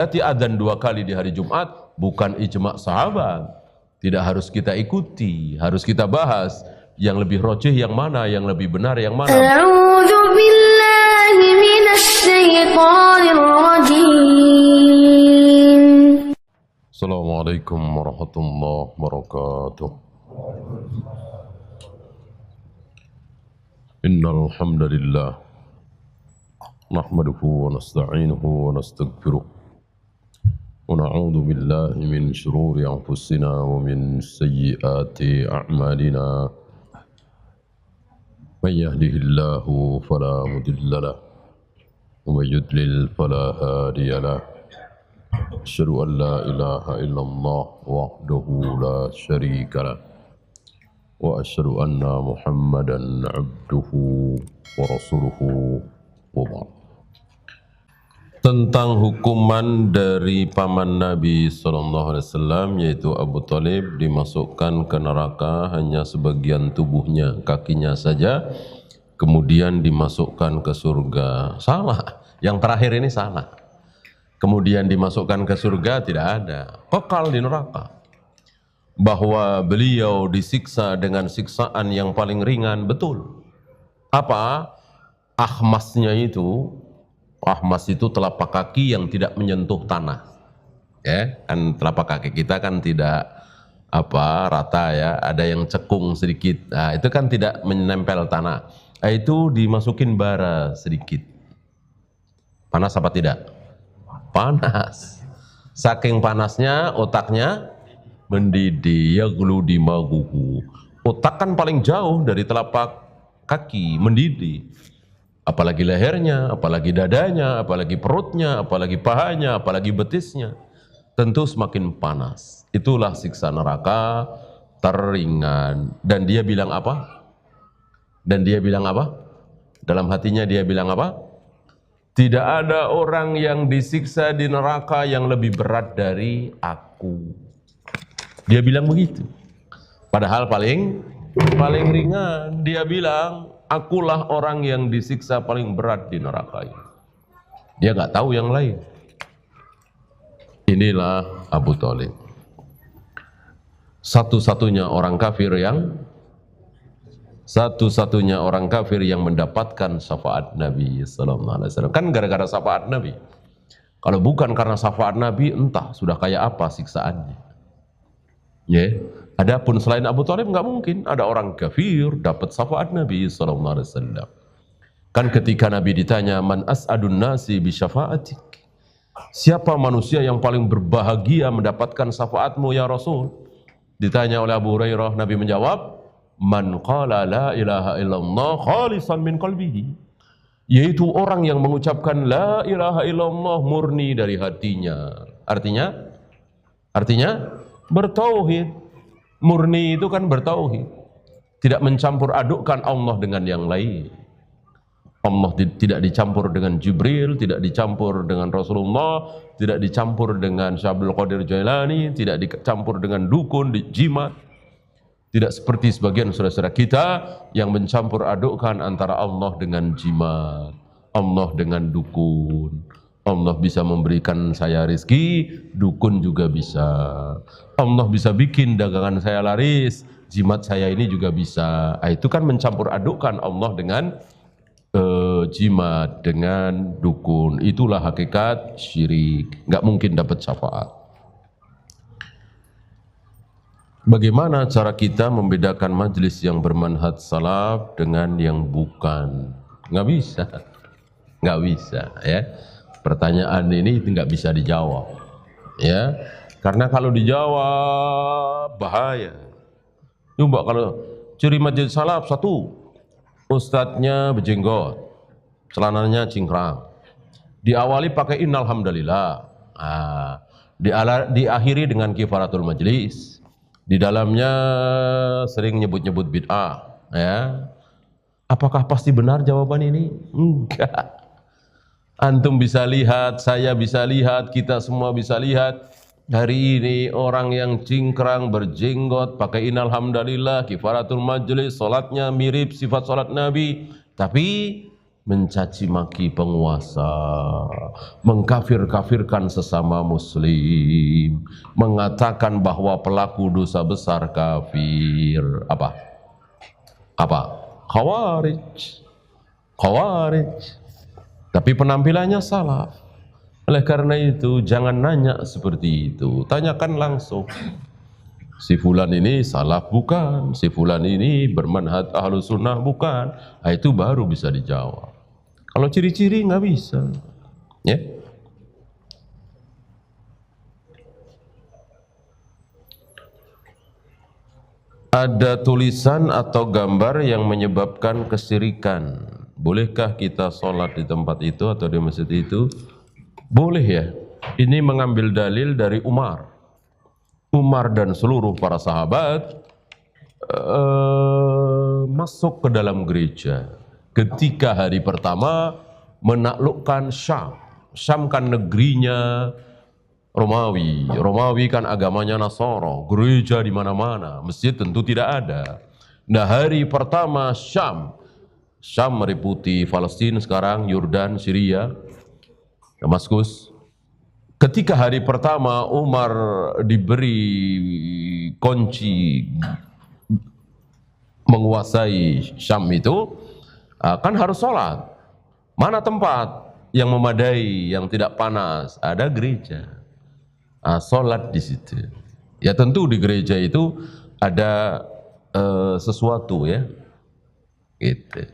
adzan 2 kali di hari Jumat bukan ijma' sahabat. Tidak harus kita ikuti, harus kita bahas yang lebih rojih yang mana, yang lebih benar yang mana. A'udzu billahi minasy syaithanir rajim. Assalamualaikum warahmatullahi wabarakatuh. Innal hamdalillah nahmaduhu wa nasta'inuhu wa nastaghfiruh wa na'udzu billahi min shururi anfusina wa min sayyiati a'malina. May yahdihillahu fala mudilla lahu wa may yudlil fala hadiya lahu. Asyhadu an la ilaha illallah wahdahu la syarika lahu wa asyhadu anna Muhammadan abduhu wa rasuluhu wa ba'd. Tentang hukuman dari paman Nabi SAW, yaitu Abu Thalib, dimasukkan ke neraka hanya sebagian tubuhnya, kakinya saja, kemudian dimasukkan ke surga. Salah, yang terakhir ini salah. Kemudian dimasukkan ke surga, tidak ada, kekal di neraka. Bahwa beliau disiksa dengan siksaan yang paling ringan, betul. Apa? Ahmasnya itu, ahmas itu telapak kaki yang tidak menyentuh tanah. Ya, kan telapak kaki kita kan tidak rata ya, ada yang cekung sedikit. Nah, itu kan tidak menempel tanah. Nah, itu dimasukin bara sedikit. Panas apa tidak? Panas. Saking panasnya otaknya mendidih, yaghlu dimaguhu. Otak kan paling jauh dari telapak kaki, mendidih. Apalagi lehernya, apalagi dadanya, apalagi perutnya, apalagi pahanya, apalagi betisnya. Tentu semakin panas. Itulah siksa neraka teringan. Dan dia bilang apa? Dan dia bilang apa? Dalam hatinya dia bilang apa? Tidak ada orang yang disiksa di neraka yang lebih berat dari aku. Dia bilang begitu. Padahal paling ringan. Dia bilang, akulah orang yang disiksa paling berat di neraka ini. Dia nggak tahu yang lain. Inilah Abu Thalib. Satu-satunya orang kafir yang mendapatkan syafaat Nabi sallallahu alaihi wasallam. Kan gara-gara syafaat Nabi. Kalau bukan karena syafaat Nabi, entah sudah kayak apa siksaannya. Ya, adapun selain Abu Thalib nggak mungkin ada orang kafir dapat syafaat Nabi sallallahu alaihi wasallam. Kan ketika Nabi ditanya, man as'adun nasi bi syafaatik, siapa manusia yang paling berbahagia mendapatkan syafaatmu ya Rasul? Ditanya oleh Abu Hurairah, Nabi menjawab, man qala la ilaha illallah khalisan min qalbihi, yaitu orang yang mengucapkan la ilaha illallah murni dari hatinya. Artinya bertauhid. Murni itu kan bertauhid, tidak mencampur adukkan Allah dengan yang lain. Allah tidak dicampur dengan Jibril, tidak dicampur dengan Rasulullah, tidak dicampur dengan Syekh Abdul Qadir Jailani, tidak dicampur dengan dukun, jimat. Tidak seperti sebagian saudara-saudara kita yang mencampur adukkan antara Allah dengan jimat, Allah dengan dukun. Allah bisa memberikan saya rezeki, dukun juga bisa. Allah bisa bikin dagangan saya laris, jimat saya ini juga bisa. Itu kan mencampur adukkan Allah dengan jimat, dengan dukun. Itulah hakikat syirik. Nggak mungkin dapat syafaat. Bagaimana cara kita membedakan majelis yang bermanhaj salaf dengan yang bukan? Nggak bisa ya. Pertanyaan ini nggak bisa dijawab, ya, karena kalau dijawab bahaya. Coba kalau ciri majelis salaf, satu, ustadznya berjenggot, celananya cingkrang, diawali pakai innal hamdalillah, diakhiri dengan kifaratul majlis, di dalamnya sering nyebut-nyebut bid'ah, ya. Apakah pasti benar jawaban ini? Enggak. Antum bisa lihat, saya bisa lihat, kita semua bisa lihat. Hari ini orang yang cingkrang, berjenggot, pakai innal hamdalillah, kifaratul majlis, salatnya mirip sifat salat Nabi, tapi mencaci maki penguasa, mengkafir-kafirkan sesama muslim, mengatakan bahwa pelaku dosa besar kafir. Apa? Khawarij. Tapi penampilannya salaf. Oleh karena itu jangan nanya seperti itu, tanyakan langsung. Si fulan ini salaf bukan, si fulan ini bermanhaj ahlus sunnah bukan. Nah, itu baru bisa dijawab. Kalau ciri-ciri nggak bisa, ya. Ada tulisan atau gambar yang menyebabkan kesyirikan. Bolehkah kita sholat di tempat itu atau di masjid itu? Boleh ya. Ini mengambil dalil dari Umar dan seluruh para sahabat masuk ke dalam gereja ketika hari pertama menaklukkan Syam. Syam kan negerinya Romawi. Romawi kan agamanya Nasara. Gereja di mana-mana, masjid tentu tidak ada. Nah, hari pertama Syam meliputi Palestina sekarang, Yordan, Syria, Damaskus. Ketika hari pertama Umar diberi kunci menguasai Syam itu, kan harus sholat. Mana tempat yang memadai, yang tidak panas? Ada gereja. Sholat di situ. Ya tentu di gereja itu ada sesuatu ya, gitu.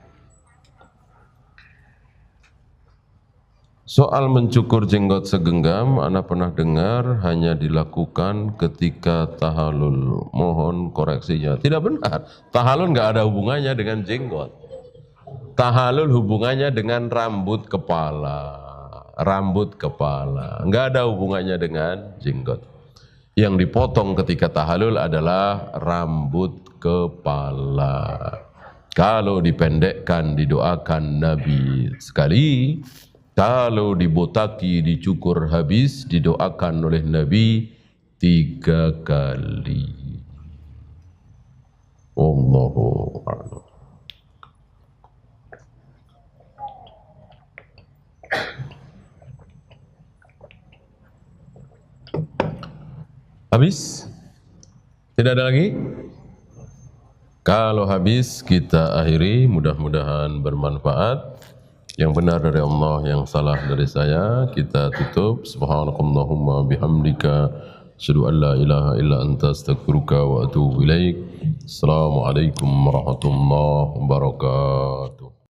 Soal mencukur jenggot segenggam, ana pernah dengar hanya dilakukan ketika tahallul. Mohon koreksinya. Tidak benar. Tahallul nggak ada hubungannya dengan jenggot. Tahallul hubungannya dengan rambut kepala. Nggak ada hubungannya dengan jenggot. Yang dipotong ketika tahallul adalah rambut kepala. Kalau dipendekkan, didoakan Nabi sekali. Kalau dibotaki, dicukur habis, didoakan oleh Nabi 3 kali. Wallahu a'lam. Habis? Tidak ada lagi? Kalau habis kita akhiri, mudah-mudahan bermanfaat. Yang benar dari Allah, yang salah dari saya, kita tutup. Subhanakallahumma bihamdika, asyhadu an la ilaha illa anta, astaghfiruka wa atubu ilaik. Assalamualaikum warahmatullahi wabarakatuh.